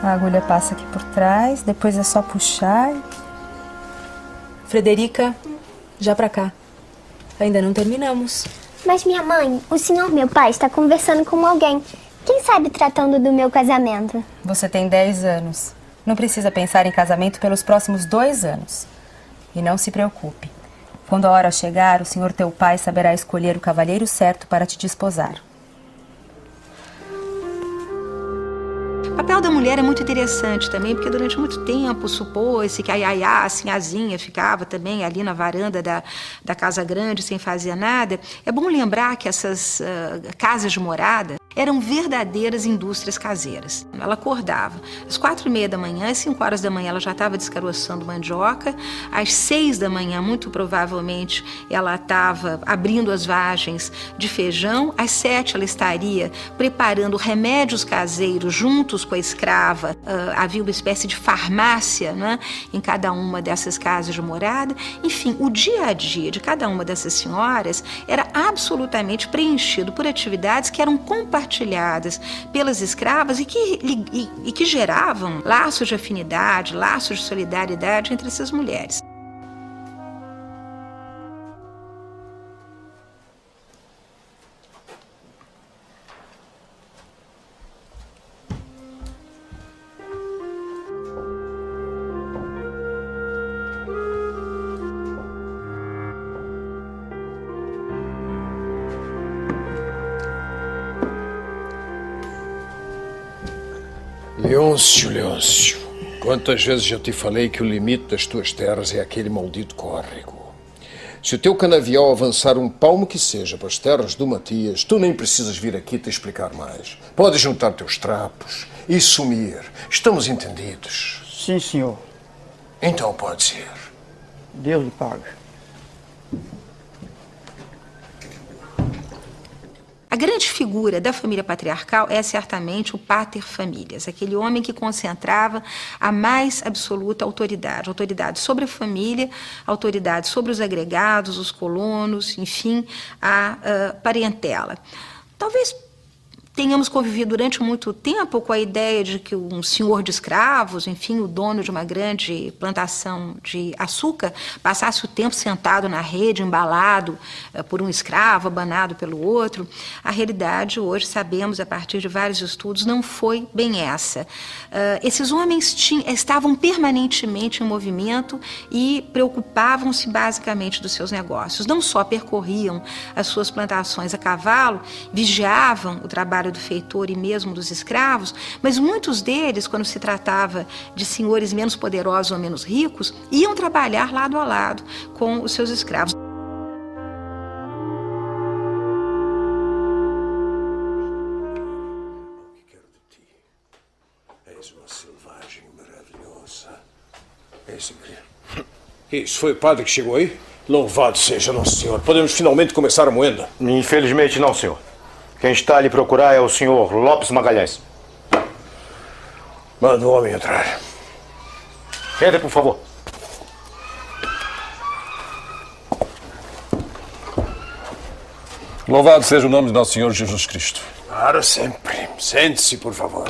A agulha passa aqui por trás, depois é só puxar. Frederica, já pra cá. Ainda não terminamos. Mas minha mãe, o senhor meu pai está conversando com alguém. Quem sabe tratando do meu casamento? Você tem 10 anos. Não precisa pensar em casamento pelos próximos 2 anos. E não se preocupe. Quando a hora chegar, o senhor teu pai saberá escolher o cavalheiro certo para te desposar. O papel da mulher é muito interessante também, porque durante muito tempo supôs-se que a Yayá, a sinhazinha, ficava também ali na varanda da casa grande sem fazer nada. É bom lembrar que essas casas de morada eram verdadeiras indústrias caseiras. Ela acordava às 4h30 da manhã, às 5 horas da manhã ela já estava descaroçando mandioca, às 6 da manhã, muito provavelmente, ela estava abrindo as vagens de feijão, às 7 ela estaria preparando remédios caseiros juntos com a escrava. Havia uma espécie de farmácia, né, em cada uma dessas casas de morada. Enfim, o dia a dia de cada uma dessas senhoras era absolutamente preenchido por atividades que eram compartilhadas pelas escravas e que geravam laços de afinidade, laços de solidariedade entre essas mulheres. Leôncio, Leôncio, quantas vezes já te falei que o limite das tuas terras é aquele maldito córrego. Se o teu canavial avançar um palmo que seja para as terras do Matias, tu nem precisas vir aqui te explicar mais. Podes juntar teus trapos e sumir. Estamos entendidos? Sim, senhor. Então pode ser. Deus lhe pague. A grande figura da família patriarcal é certamente o pater familias, aquele homem que concentrava a mais absoluta autoridade. Autoridade sobre a família, autoridade sobre os agregados, os colonos, enfim, a parentela. Talvez tenhamos convivido durante muito tempo com a ideia de que um senhor de escravos, enfim, o dono de uma grande plantação de açúcar, passasse o tempo sentado na rede, embalado por um escravo, abanado pelo outro. A realidade, hoje, sabemos, a partir de vários estudos, não foi bem essa. Esses homens estavam permanentemente em movimento e preocupavam-se basicamente dos seus negócios. Não só percorriam as suas plantações a cavalo, vigiavam o trabalho do feitor e mesmo dos escravos, mas muitos deles, quando se tratava de senhores menos poderosos ou menos ricos, iam trabalhar lado a lado com os seus escravos. O que quero de ti? És uma selvagem maravilhosa. És incrível. Isso, foi o padre que chegou aí? Louvado seja Nosso Senhor. Podemos finalmente começar a moenda? Infelizmente não, senhor. Quem está a lhe procurar é o senhor Lopes Magalhães. Manda o homem entrar. Entre, por favor. Louvado seja o nome de Nosso Senhor Jesus Cristo. Para sempre. Sente-se, por favor.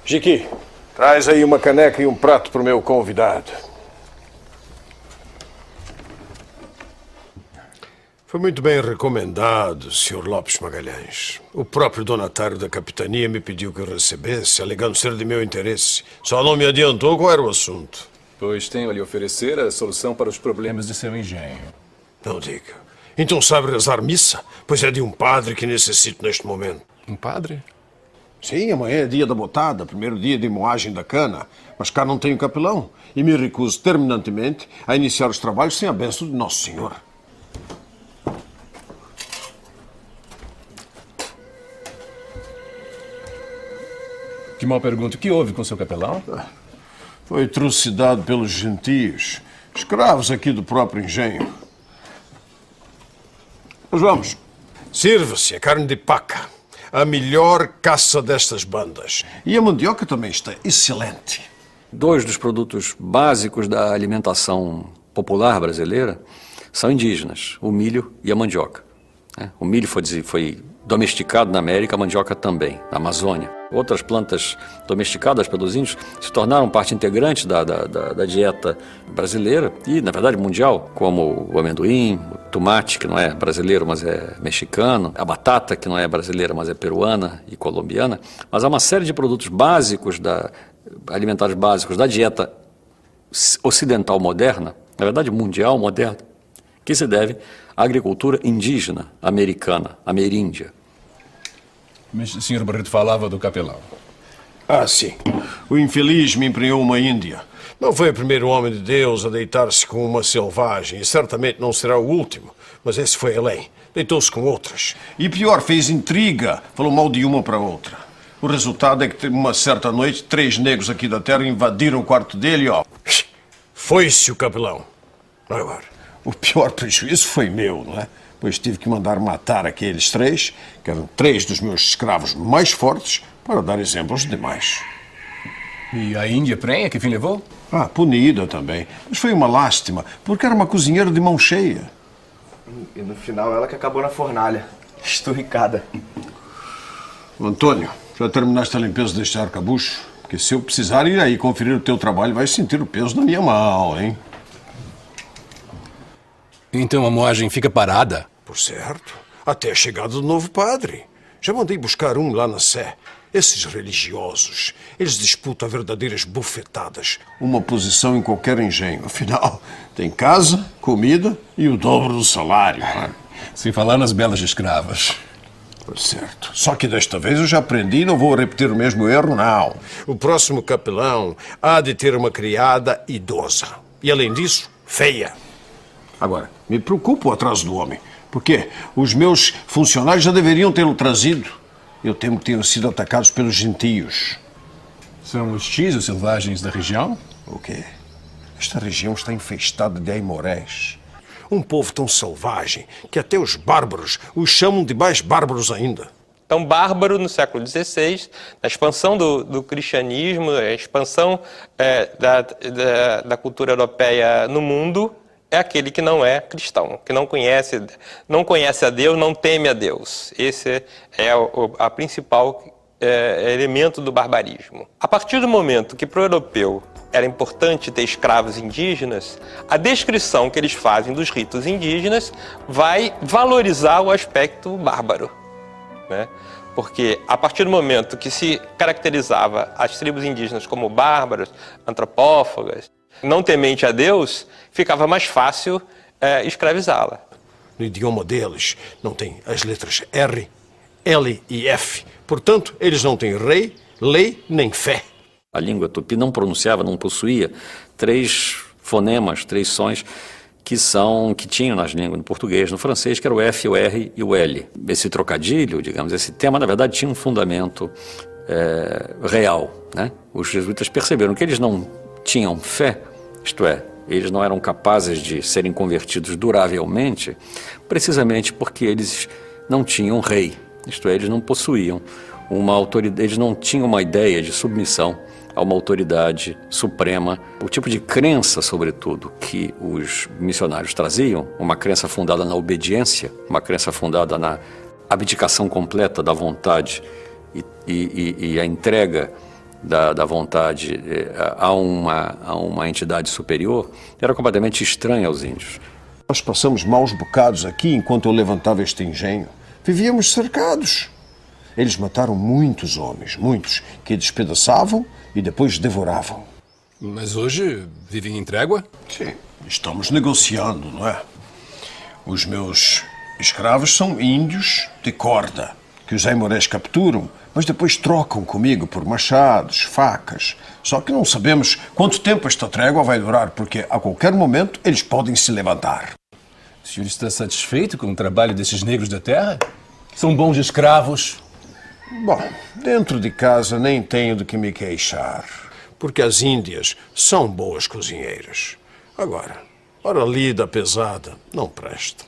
Jiqui, traz aí uma caneca e um prato para o meu convidado. Foi muito bem recomendado, Sr. Lopes Magalhães. O próprio donatário da capitania me pediu que eu recebesse, alegando ser de meu interesse. Só não me adiantou qual era o assunto. Pois tenho a lhe oferecer a solução para os problemas de seu engenho. Não diga. Então sabe rezar missa? Pois é de um padre que necessito neste momento. Um padre? Sim, amanhã é dia da botada, primeiro dia de moagem da cana. Mas cá não tenho capelão e me recuso terminantemente a iniciar os trabalhos sem a bênção de Nosso Senhor. Que mal pergunto, o que houve com seu capelão? Foi trucidado pelos gentios, escravos aqui do próprio engenho. Mas vamos, sirva-se a carne de paca, a melhor caça destas bandas. E a mandioca também está excelente. 2 dos produtos básicos da alimentação popular brasileira são indígenas, o milho e a mandioca. O milho foi domesticado na América, a mandioca também, na Amazônia. Outras plantas domesticadas pelos índios se tornaram parte integrante da dieta brasileira e, na verdade, mundial, como o amendoim, o tomate, que não é brasileiro, mas é mexicano, a batata, que não é brasileira, mas é peruana e colombiana. Mas há uma série de produtos básicos, alimentares básicos da dieta ocidental moderna, na verdade mundial moderna, que se deve à agricultura indígena americana, ameríndia. Mas o Sr. Barreto falava do capelão. Ah, sim. O infeliz me emprenhou uma índia. Não foi o primeiro homem de Deus a deitar-se com uma selvagem e certamente não será o último. Mas esse foi além. Deitou-se com outras. E pior, fez intriga. Falou mal de uma para outra. O resultado é que, uma certa noite, 3 negros aqui da terra invadiram o quarto dele e, ó, foi-se o capelão. Agora, o pior prejuízo foi meu, não é? Pois tive que mandar matar aqueles 3, que eram 3 dos meus escravos mais fortes, para dar exemplos demais. E a Índia prenha, que fim levou? Ah, punida também. Mas foi uma lástima, porque era uma cozinheira de mão cheia. E no final ela que acabou na fornalha, esturricada. Antônio, já terminaste a limpeza deste arcabouço? Porque se eu precisar ir aí conferir o teu trabalho, vais sentir o peso na minha mão, hein? Então a moagem fica parada? Por certo. Até a chegada do novo padre. Já mandei buscar um lá na Sé. Esses religiosos, eles disputam verdadeiras bufetadas. Uma posição em qualquer engenho. Afinal, tem casa, comida e o dobro do salário. Sem falar nas belas escravas. Por certo. Só que desta vez eu já aprendi e não vou repetir o mesmo erro, não. O próximo capelão há de ter uma criada idosa. E, além disso, feia. Agora, me preocupa o atraso do homem. Porque os meus funcionários já deveriam tê-lo trazido. Eu temo que tenham sido atacados pelos gentios. São os tios selvagens da região? O quê? Esta região está infestada de aimorés. Um povo tão selvagem que até os bárbaros os chamam de mais bárbaros ainda. Então, bárbaro no século XVI, na expansão do cristianismo, a expansão da cultura europeia no mundo, é aquele que não é cristão, que não conhece a Deus, não teme a Deus. Esse é a principal elemento do barbarismo. A partir do momento que para o europeu era importante ter escravos indígenas, a descrição que eles fazem dos ritos indígenas vai valorizar o aspecto bárbaro, né? Porque a partir do momento que se caracterizava as tribos indígenas como bárbaras, antropófagas, não temente a Deus, ficava mais fácil escravizá-la. No idioma deles não tem as letras R, L e F. Portanto, eles não têm rei, lei nem fé. A língua tupi não pronunciava, não possuía 3 fonemas, 3 sons que tinham nas línguas, no português, no francês, que era o F, o R e o L. Esse trocadilho, digamos, esse tema, na verdade, tinha um fundamento real, né? Os jesuítas perceberam que eles não tinham fé, isto é, eles não eram capazes de serem convertidos duravelmente, precisamente porque eles não tinham rei, isto é, eles não possuíam uma autoridade, eles não tinham uma ideia de submissão a uma autoridade suprema. O tipo de crença, sobretudo, que os missionários traziam, uma crença fundada na obediência, uma crença fundada na abdicação completa da vontade e a entrega da vontade a uma entidade superior, era completamente estranha aos índios. Nós passamos maus bocados aqui enquanto eu levantava este engenho. Vivíamos cercados. Eles mataram muitos homens, muitos, que despedaçavam e depois devoravam. Mas hoje vivem em trégua? Sim, estamos negociando, não é? Os meus escravos são índios de corda, que os aimorés capturam, mas depois trocam comigo por machados, facas. Só que não sabemos quanto tempo esta trégua vai durar, porque a qualquer momento eles podem se levantar. O senhor está satisfeito com o trabalho desses negros da terra? São bons escravos? Bom, dentro de casa nem tenho do que me queixar, porque as índias são boas cozinheiras. Agora, hora lida pesada, não presta.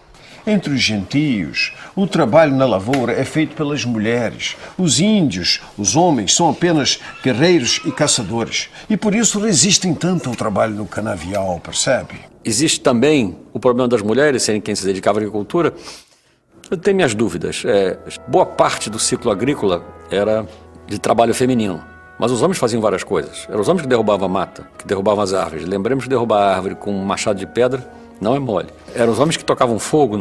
Entre os gentios, o trabalho na lavoura é feito pelas mulheres. Os índios, os homens, são apenas guerreiros e caçadores. E por isso resistem tanto ao trabalho no canavial, percebe? Existe também o problema das mulheres serem quem se dedicava à agricultura. Eu tenho minhas dúvidas. Boa parte do ciclo agrícola era de trabalho feminino. Mas os homens faziam várias coisas. Eram os homens que derrubavam a mata, que derrubavam as árvores. Lembremos que derrubar a árvore com um machado de pedra não é mole. Eram os homens que tocavam fogo,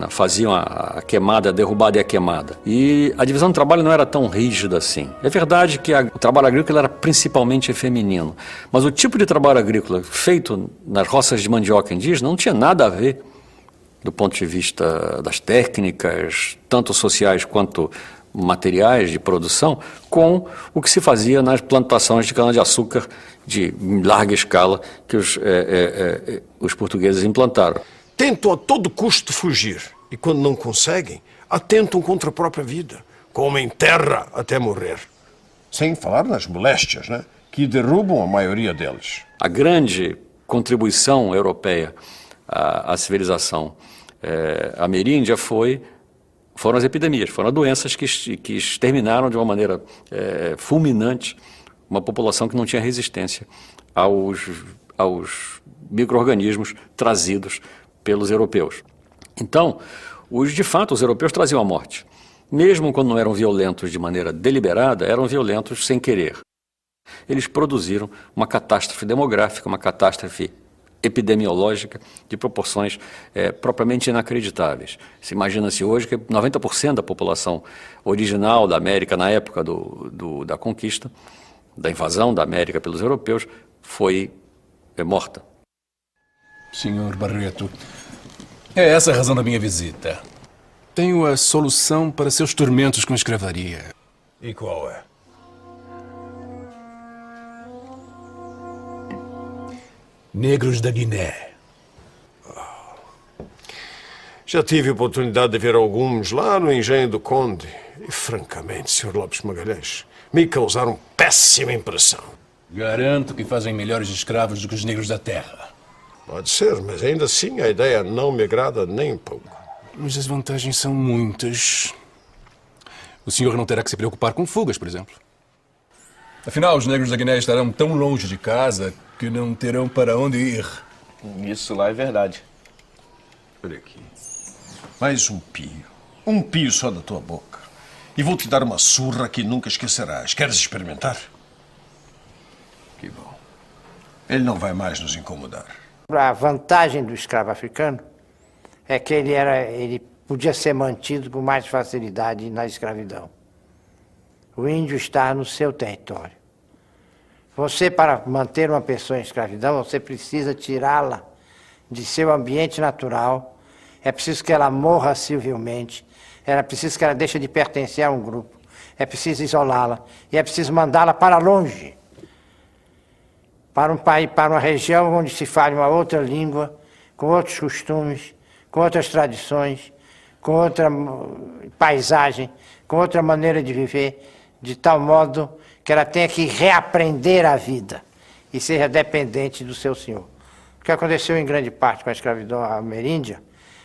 faziam a queimada, a derrubada e a queimada. E a divisão do trabalho não era tão rígida assim. É verdade que o trabalho agrícola era principalmente feminino. Mas o tipo de trabalho agrícola feito nas roças de mandioca indígena não tinha nada a ver, do ponto de vista das técnicas, tanto sociais quanto materiais de produção, com o que se fazia nas plantações de cana-de-açúcar de larga escala que os portugueses implantaram. Tentam a todo custo fugir e, quando não conseguem, atentam contra a própria vida, comem terra até morrer. Sem falar nas moléstias, né, que derrubam a maioria deles. A grande contribuição europeia à civilização ameríndia foram as epidemias, foram as doenças que exterminaram de uma maneira fulminante uma população que não tinha resistência aos micro-organismos trazidos pelos europeus. Então, de fato, os europeus traziam a morte. Mesmo quando não eram violentos de maneira deliberada, eram violentos sem querer. Eles produziram uma catástrofe demográfica, uma catástrofe epidemiológica de proporções propriamente inacreditáveis. Se imagina-se hoje que 90% da população original da América na época da conquista, da invasão da América pelos europeus, foi morta. Senhor Barreto, é essa a razão da minha visita. Tenho a solução para seus tormentos com a escravaria. E qual é? Negros da Guiné. Já tive a oportunidade de ver alguns lá no engenho do Conde. E, francamente, Sr. Lopes Magalhães, me causaram péssima impressão. Garanto que fazem melhores escravos do que os negros da terra. Pode ser, mas ainda assim a ideia não me agrada nem um pouco. Mas as vantagens são muitas. O senhor não terá que se preocupar com fugas, por exemplo. Afinal, os negros da Guiné estarão tão longe de casa que não terão para onde ir. Isso lá é verdade. Olha aqui. Mais um pio. Um pio só da tua boca. E vou te dar uma surra que nunca esquecerás. Queres experimentar? Que bom. Ele não vai mais nos incomodar. A vantagem do escravo africano é que ele podia ser mantido com mais facilidade na escravidão. O índio está no seu território. Você, para manter uma pessoa em escravidão, você precisa tirá-la de seu ambiente natural. É preciso que ela morra civilmente. É preciso que ela deixe de pertencer a um grupo. É preciso isolá-la. E é preciso mandá-la para longe. Para um país, para uma região onde se fale uma outra língua, com outros costumes, com outras tradições, com outra paisagem, com outra maneira de viver, de tal modo que ela tenha que reaprender a vida e seja dependente do seu senhor. O que aconteceu em grande parte com a escravidão ameríndia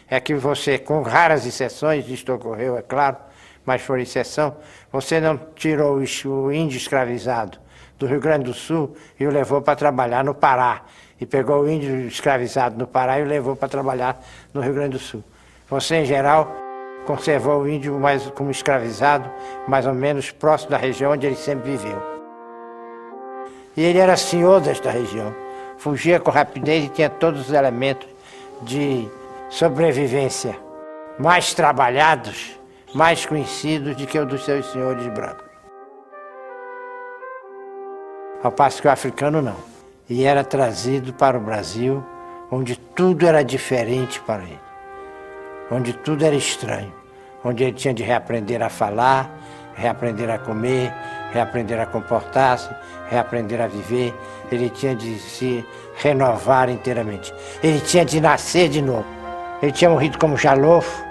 é que você, com raras exceções, isto ocorreu, é claro, mas foi exceção, você não tirou o índio escravizado do Rio Grande do Sul e o levou para trabalhar no Pará, e pegou o índio escravizado no Pará e o levou para trabalhar no Rio Grande do Sul. Você, em geral, conservou o índio como escravizado, mais ou menos próximo da região onde ele sempre viveu. E ele era senhor desta região, fugia com rapidez e tinha todos os elementos de sobrevivência mais trabalhados, mais conhecidos do que o dos seus senhores brancos. Ao passo que o africano não. E era trazido para o Brasil, onde tudo era diferente para ele, onde tudo era estranho, onde ele tinha de reaprender a falar, reaprender a comer, reaprender a comportar-se, reaprender a viver. Ele tinha de se renovar inteiramente. Ele tinha de nascer de novo. Ele tinha morrido como Jalofo,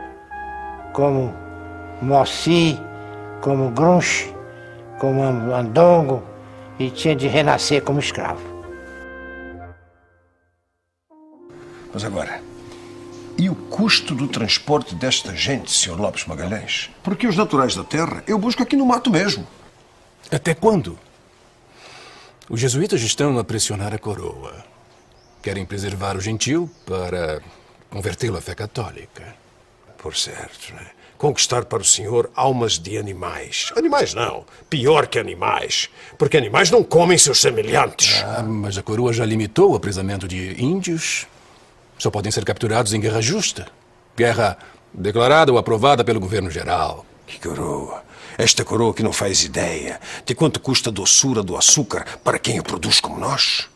como Moci, como Grunche, como Andongo, e tinha de renascer como escravo. Mas agora, e o custo do transporte desta gente, Sr. Lopes Magalhães? Porque os naturais da terra eu busco aqui no mato mesmo. Até quando? Os jesuítas estão a pressionar a coroa. Querem preservar o gentil para convertê-lo à fé católica. por certo, né? Conquistar para o senhor almas de animais. Animais não, pior que animais. Porque animais não comem seus semelhantes. Ah, mas a coroa já limitou o aprisionamento de índios. Só podem ser capturados em guerra justa. Guerra declarada ou aprovada pelo governo geral. Que coroa? Esta coroa que não faz ideia de quanto custa a doçura do açúcar para quem o produz como nós.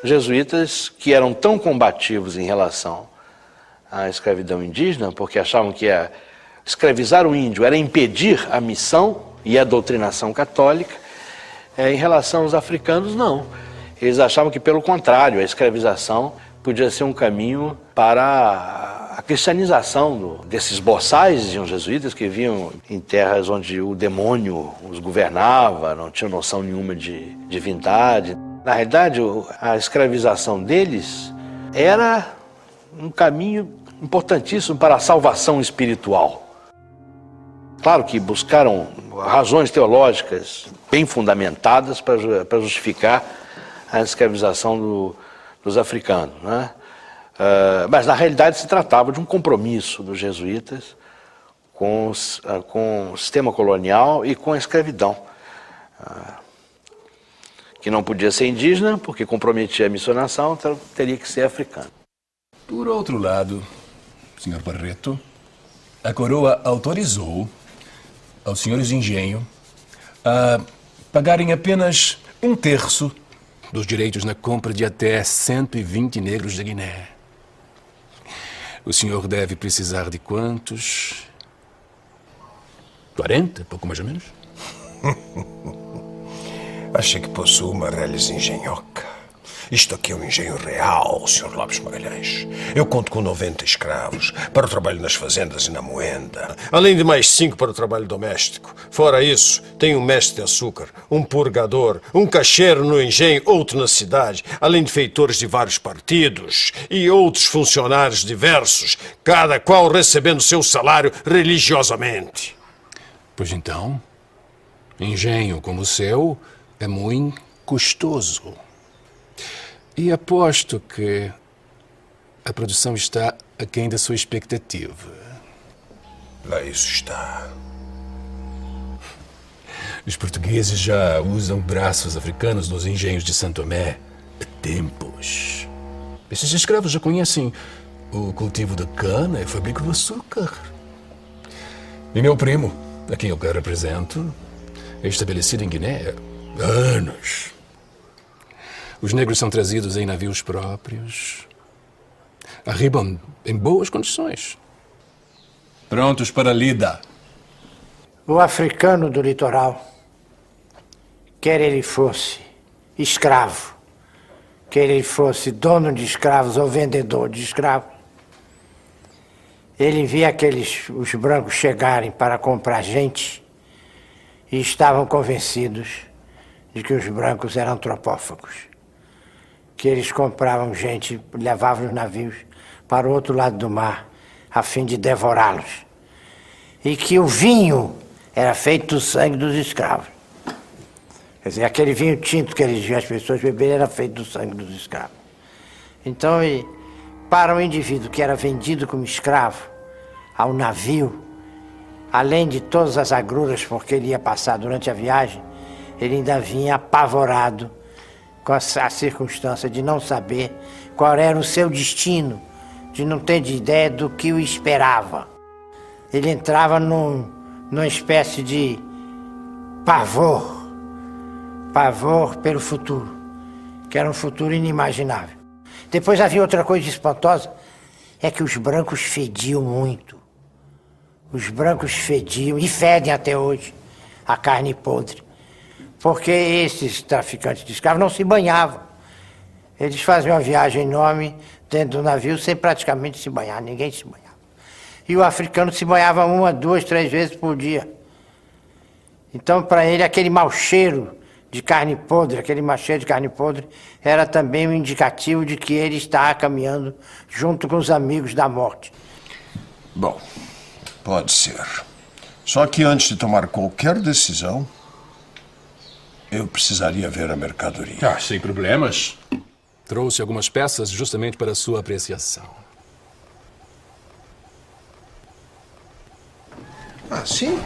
Jesuítas que eram tão combativos em relação à escravidão indígena, porque achavam que escravizar o índio era impedir a missão e a doutrinação católica, em relação aos africanos, não. Eles achavam que, pelo contrário, a escravização podia ser um caminho para a cristianização desses boçais, diziam jesuítas, que viviam em terras onde o demônio os governava, não tinham noção nenhuma de divindade. Na realidade, a escravização deles era um caminho importantíssimo para a salvação espiritual. Claro que buscaram razões teológicas bem fundamentadas para justificar a escravização dos africanos, né? Mas, na realidade, se tratava de um compromisso dos jesuítas com o sistema colonial e com a escravidão, que não podia ser indígena, porque comprometia a missionação, então teria que ser africano. Por outro lado, Sr. Barreto, a coroa autorizou aos senhores de engenho a pagarem apenas 1/3 dos direitos na compra de até 120 negros da Guiné. O senhor deve precisar de quantos? 40, pouco mais ou menos? Acha que possuo uma reles engenhoca? Isto aqui é um engenho real, Sr. Lopes Magalhães. Eu conto com 90 escravos para o trabalho nas fazendas e na moenda. Além de mais 5 para o trabalho doméstico. Fora isso, tenho um mestre de açúcar, um purgador, um caixeiro no engenho, outro na cidade, além de feitores de vários partidos e outros funcionários diversos, cada qual recebendo seu salário religiosamente. Pois então, engenho como o seu é muito custoso. E aposto que a produção está aquém da sua expectativa. Lá isso está. Os portugueses já usam braços africanos nos engenhos de Santo Tomé há tempos. Esses escravos já conhecem o cultivo da cana e a fábrica do açúcar. E meu primo, a quem eu represento, é estabelecido em Guiné há anos. Os negros são trazidos em navios próprios. Arribam em boas condições. Prontos para a lida. O africano do litoral, quer ele fosse escravo, quer ele fosse dono de escravos ou vendedor de escravos, ele via os brancos chegarem para comprar gente e estavam convencidos de que os brancos eram antropófagos. Que eles compravam gente, levavam os navios para o outro lado do mar, a fim de devorá-los. E que o vinho era feito do sangue dos escravos. Quer dizer, aquele vinho tinto que eles viam as pessoas beberem era feito do sangue dos escravos. Então, para o indivíduo que era vendido como escravo ao navio, além de todas as agruras porque ele ia passar durante a viagem, ele ainda vinha apavorado com a circunstância de não saber qual era o seu destino, de não ter de ideia do que o esperava. Ele entrava numa espécie de pavor pelo futuro, que era um futuro inimaginável. Depois havia outra coisa espantosa, é que os brancos fediam muito. Os brancos fediam, e fedem até hoje, a carne podre. Porque esses traficantes de escravos não se banhavam. Eles faziam uma viagem enorme dentro do navio sem praticamente se banhar, ninguém se banhava. E o africano se banhava 1, 2, 3 vezes por dia. Então, para ele, aquele mau cheiro de carne podre, era também um indicativo de que ele estava caminhando junto com os amigos da morte. Bom, pode ser. Só que antes de tomar qualquer decisão, eu precisaria ver a mercadoria. Ah, sem problemas. Trouxe algumas peças justamente para a sua apreciação. Ah, sim?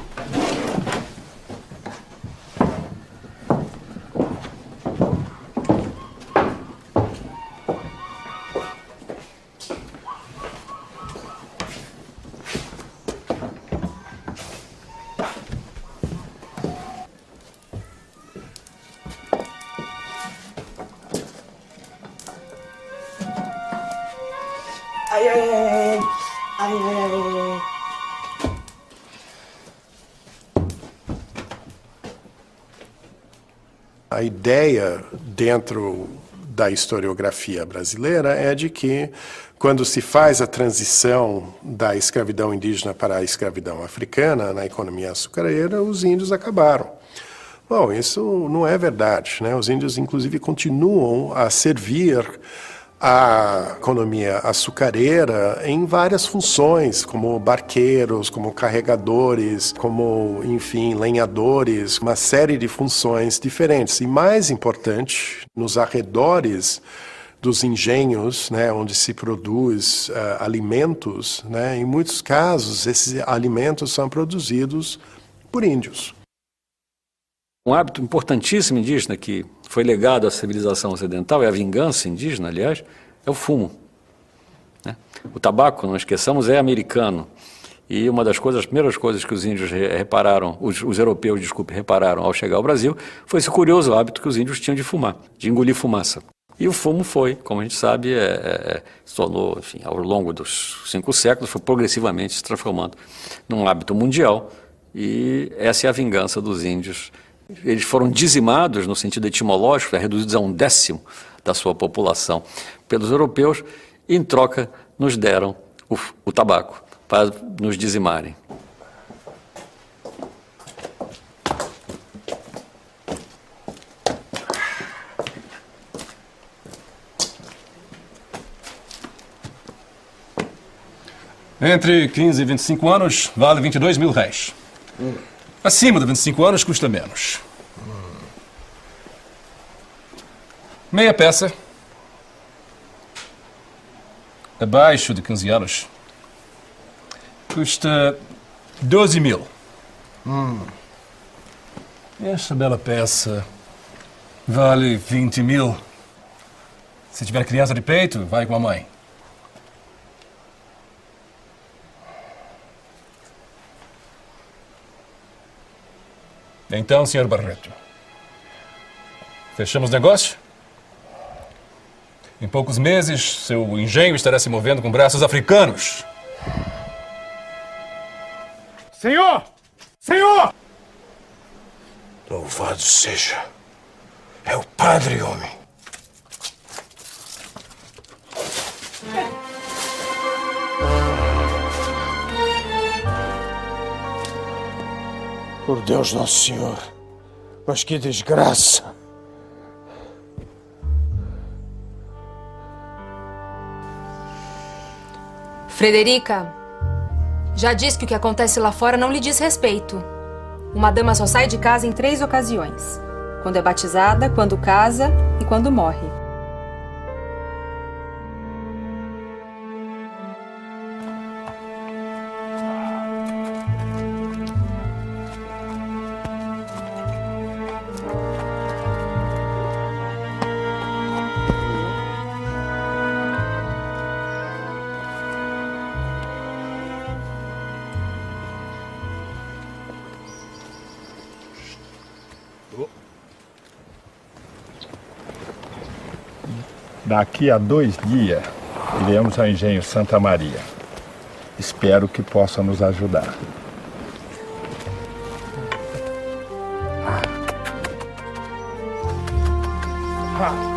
Ai, ai, ai, ai, ai, ai. A ideia dentro da historiografia brasileira é de que, quando se faz a transição da escravidão indígena para a escravidão africana na economia açucareira, os índios acabaram. Bom, isso não é verdade, né? Os índios, inclusive, continuam a servir a economia açucareira em várias funções, como barqueiros, como carregadores, como, enfim, lenhadores, uma série de funções diferentes. E mais importante, nos arredores dos engenhos, né, onde se produz alimentos, né, em muitos casos esses alimentos são produzidos por índios. Um hábito importantíssimo indígena que foi legado à civilização ocidental, é a vingança indígena, aliás, é o fumo. Né? O tabaco, não esqueçamos, é americano. E uma das primeiras coisas que os índios repararam, os europeus, desculpe, repararam ao chegar ao Brasil, foi esse curioso hábito que os índios tinham de fumar, de engolir fumaça. E o fumo foi, como a gente sabe, se tornou, enfim, ao longo dos 5 séculos, foi progressivamente se transformando num hábito mundial. E essa é a vingança dos índios. Eles foram dizimados, no sentido etimológico, reduzidos a 1/10 da sua população pelos europeus, e em troca nos deram o tabaco para nos dizimarem. Entre 15 e 25 anos, vale 22 mil réis. Acima de 25 anos, custa menos. Meia peça. Abaixo de 15 anos, custa 12 mil. Esta bela peça vale 20 mil. Se tiver criança de peito, vai com a mãe. Então, Sr. Barreto, fechamos o negócio? Em poucos meses, seu engenho estará se movendo com braços africanos. Senhor! Senhor! Louvado seja. É o padre, homem. Por Deus Nosso Senhor, mas que desgraça! Frederica, já disse que o que acontece lá fora não lhe diz respeito. Uma dama só sai de casa em 3 ocasiões: quando é batizada, quando casa e quando morre. Daqui a 2 dias, iremos ao engenho Santa Maria. Espero que possa nos ajudar. Ah.